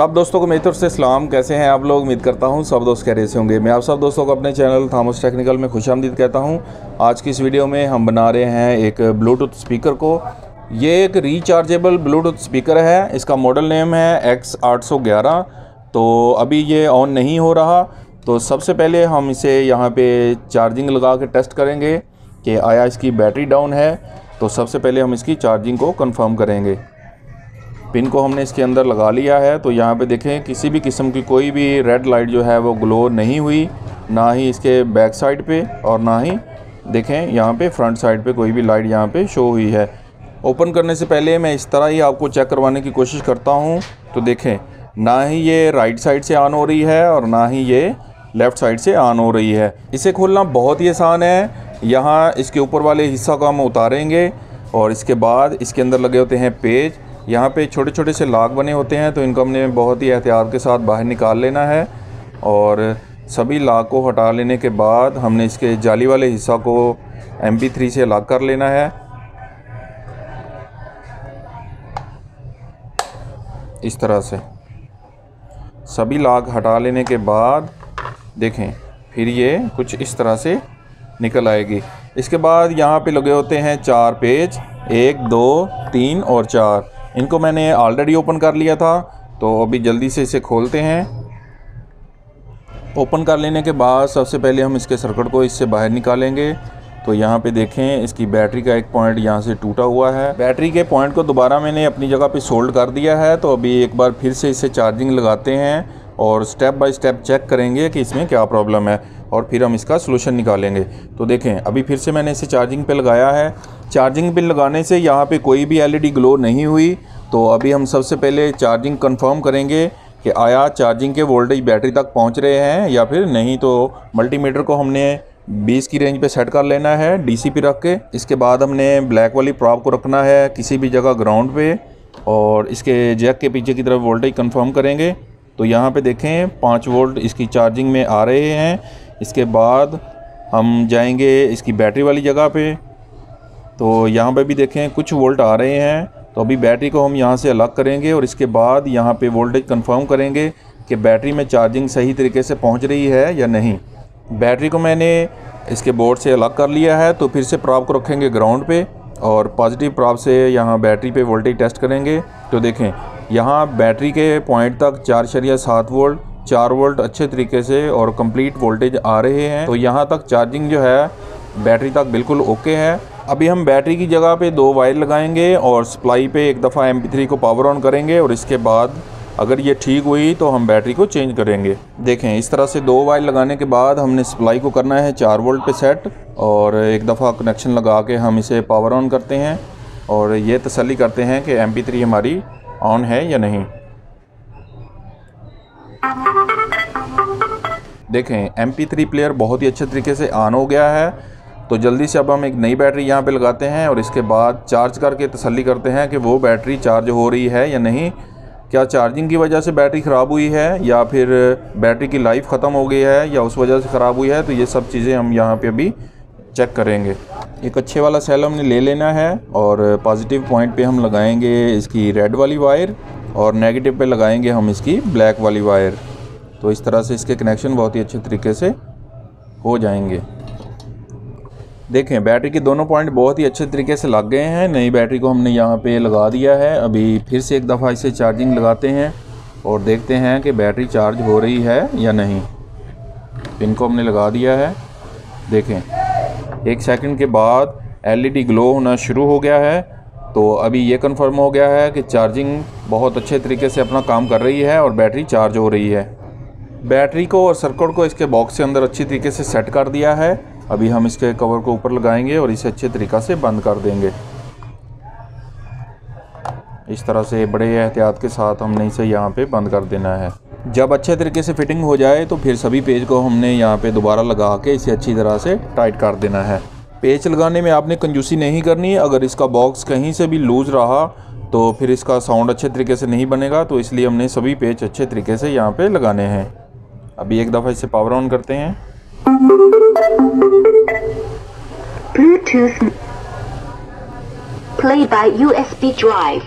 सब दोस्तों को मेरी तरफ से सलाम। कैसे हैं आप लोग? उम्मीद करता हूं सब दोस्त खैरियत से होंगे। मैं आप सब दोस्तों को अपने चैनल थामस टेक्निकल में खुशामदीद कहता हूं। आज की इस वीडियो में हम बना रहे हैं एक ब्लूटूथ स्पीकर को। ये एक रिचार्जेबल ब्लूटूथ स्पीकर है। इसका मॉडल नेम है X811। तो अभी ये ऑन नहीं हो रहा, तो सबसे पहले हम इसे यहाँ पे चार्जिंग लगा के टेस्ट करेंगे कि आया इसकी बैटरी डाउन है। तो सबसे पहले हम इसकी चार्जिंग को कंफर्म करेंगे। पिन को हमने इसके अंदर लगा लिया है। तो यहाँ पे देखें किसी भी किस्म की कोई भी रेड लाइट जो है वो ग्लो नहीं हुई, ना ही इसके बैक साइड पे और ना ही देखें यहाँ पे फ्रंट साइड पे कोई भी लाइट यहाँ पे शो हुई है। ओपन करने से पहले मैं इस तरह ही आपको चेक करवाने की कोशिश करता हूँ। तो देखें ना ही ये राइट साइड से ऑन हो रही है और ना ही ये लेफ़्ट साइड से ऑन हो रही है। इसे खोलना बहुत ही आसान है। यहाँ इसके ऊपर वाले हिस्सा को हम उतारेंगे और इसके बाद इसके अंदर लगे होते हैं पेज। यहाँ पे छोटे छोटे से लॉक बने होते हैं, तो इनको हमने बहुत ही एहतियात के साथ बाहर निकाल लेना है। और सभी लॉक को हटा लेने के बाद हमने इसके जाली वाले हिस्सा को MP3 से अलग कर लेना है। इस तरह से सभी लॉक हटा लेने के बाद देखें फिर ये कुछ इस तरह से निकल आएगी। इसके बाद यहाँ पे लगे होते हैं 4 पेज, 1 2 3 और 4। इनको मैंने ऑलरेडी ओपन कर लिया था, तो अभी जल्दी से इसे खोलते हैं। ओपन कर लेने के बाद सबसे पहले हम इसके सर्किट को इससे बाहर निकालेंगे। तो यहाँ पे देखें इसकी बैटरी का एक पॉइंट यहाँ से टूटा हुआ है। बैटरी के पॉइंट को दोबारा मैंने अपनी जगह पे सोल्ड कर दिया है। तो अभी एक बार फिर से इसे चार्जिंग लगाते हैं और स्टेप बाय स्टेप चेक करेंगे कि इसमें क्या प्रॉब्लम है और फिर हम इसका सलूशन निकालेंगे। तो देखें अभी फिर से मैंने इसे चार्जिंग पे लगाया है। चार्जिंग पे लगाने से यहाँ पे कोई भी LED ग्लो नहीं हुई। तो अभी हम सबसे पहले चार्जिंग कंफर्म करेंगे कि आया चार्जिंग के वोल्टेज बैटरी तक पहुँच रहे हैं या फिर नहीं। तो मल्टीमीटर को हमने 20 की रेंज पे सेट कर लेना है DC पे रख के। इसके बाद हमने ब्लैक वाली प्रॉब को रखना है किसी भी जगह ग्राउंड पे और इसके जैक के पीछे की तरफ वोल्टेज कंफर्म करेंगे। तो यहाँ पे देखें 5 वोल्ट इसकी चार्जिंग में आ रहे हैं। इसके बाद हम जाएंगे इसकी बैटरी वाली जगह पे। तो यहाँ पे भी देखें कुछ वोल्ट आ रहे हैं। तो अभी बैटरी को हम यहाँ से अलग करेंगे और इसके बाद यहाँ पे वोल्टेज कंफर्म करेंगे कि बैटरी में चार्जिंग सही तरीके से पहुँच रही है या नहीं। बैटरी को मैंने इसके बोर्ड से अलग कर लिया है। तो फिर से प्रॉब को रखेंगे ग्राउंड पे और पॉजिटिव प्रॉब से यहाँ बैटरी पे वोल्टेज टेस्ट करेंगे। तो देखें यहाँ बैटरी के पॉइंट तक 4.7 वोल्ट 4 वोल्ट अच्छे तरीके से और कंप्लीट वोल्टेज आ रहे हैं। तो यहाँ तक चार्जिंग जो है बैटरी तक बिल्कुल ओके है। अभी हम बैटरी की जगह पे 2 वायर लगाएंगे और सप्लाई पे एक दफ़ा MP3 को पावर ऑन करेंगे और इसके बाद अगर ये ठीक हुई तो हम बैटरी को चेंज करेंगे। देखें इस तरह से 2 वायर लगाने के बाद हमने सप्लाई को करना है 4 वोल्ट पे सेट और एक दफ़ा कनेक्शन लगा के हम इसे पावर ऑन करते हैं और ये तसल्ली करते हैं कि MP3 हमारी ऑन है या नहीं। देखें MP3 प्लेयर बहुत ही अच्छे तरीके से ऑन हो गया है। तो जल्दी से अब हम एक नई बैटरी यहाँ पे लगाते हैं और इसके बाद चार्ज करके तसल्ली करते हैं कि वो बैटरी चार्ज हो रही है या नहीं। क्या चार्जिंग की वजह से बैटरी ख़राब हुई है या फिर बैटरी की लाइफ ख़त्म हो गई है या उस वजह से ख़राब हुई है। तो ये सब चीज़ें हम यहाँ पे अभी चेक करेंगे। एक अच्छे वाला सेल हमने ले लेना है और पॉजिटिव पॉइंट पे हम लगाएंगे इसकी रेड वाली वायर और नेगेटिव पे लगाएंगे हम इसकी ब्लैक वाली वायर। तो इस तरह से इसके कनेक्शन बहुत ही अच्छे तरीके से हो जाएंगे। देखें बैटरी के दोनों पॉइंट बहुत ही अच्छे तरीके से लग गए हैं। नई बैटरी को हमने यहाँ पे लगा दिया है। अभी फिर से एक दफ़ा इसे चार्जिंग लगाते हैं और देखते हैं कि बैटरी चार्ज हो रही है या नहीं। पिन को हमने लगा दिया है। देखें 1 सेकंड के बाद LED ग्लो होना शुरू हो गया है। तो अभी ये कंफर्म हो गया है कि चार्जिंग बहुत अच्छे तरीके से अपना काम कर रही है और बैटरी चार्ज हो रही है। बैटरी को और सर्किट को इसके बॉक्स के अंदर अच्छी तरीके से सेट कर दिया है। अभी हम इसके कवर को ऊपर लगाएंगे और इसे अच्छे तरीक़ा से बंद कर देंगे। इस तरह से बड़े एहतियात के साथ हमने इसे यहाँ पे बंद कर देना है। जब अच्छे तरीके से फिटिंग हो जाए तो फिर सभी पेज को हमने यहाँ पे दोबारा लगा के इसे अच्छी तरह से टाइट कर देना है। पेज लगाने में आपने कंजूसी नहीं करनी। अगर इसका बॉक्स कहीं से भी लूज़ रहा तो फिर इसका साउंड अच्छे तरीके से नहीं बनेगा। तो इसलिए हमने सभी पेज अच्छे तरीके से यहाँ पे लगाने हैं। अभी एक दफ़ा इसे पावर ऑन करते हैं। Bluetooth play by USB drive।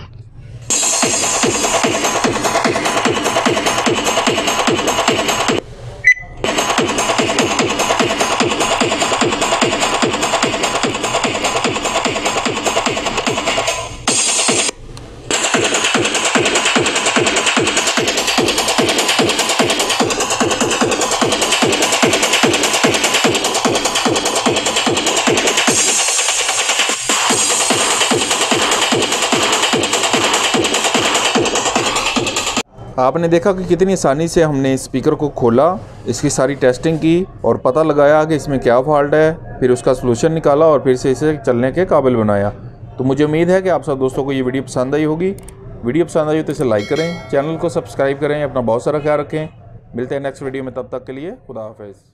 आपने देखा कि कितनी आसानी से हमने स्पीकर को खोला, इसकी सारी टेस्टिंग की और पता लगाया कि इसमें क्या फॉल्ट है, फिर उसका सलूशन निकाला और फिर से इसे चलने के काबिल बनाया। तो मुझे उम्मीद है कि आप सब दोस्तों को ये वीडियो पसंद आई होगी। वीडियो पसंद आई हो तो इसे लाइक करें, चैनल को सब्सक्राइब करें, अपना बहुत सारा ख्याल रखें। मिलते हैं नेक्स्ट वीडियो में, तब तक के लिए खुदा हाफिज़।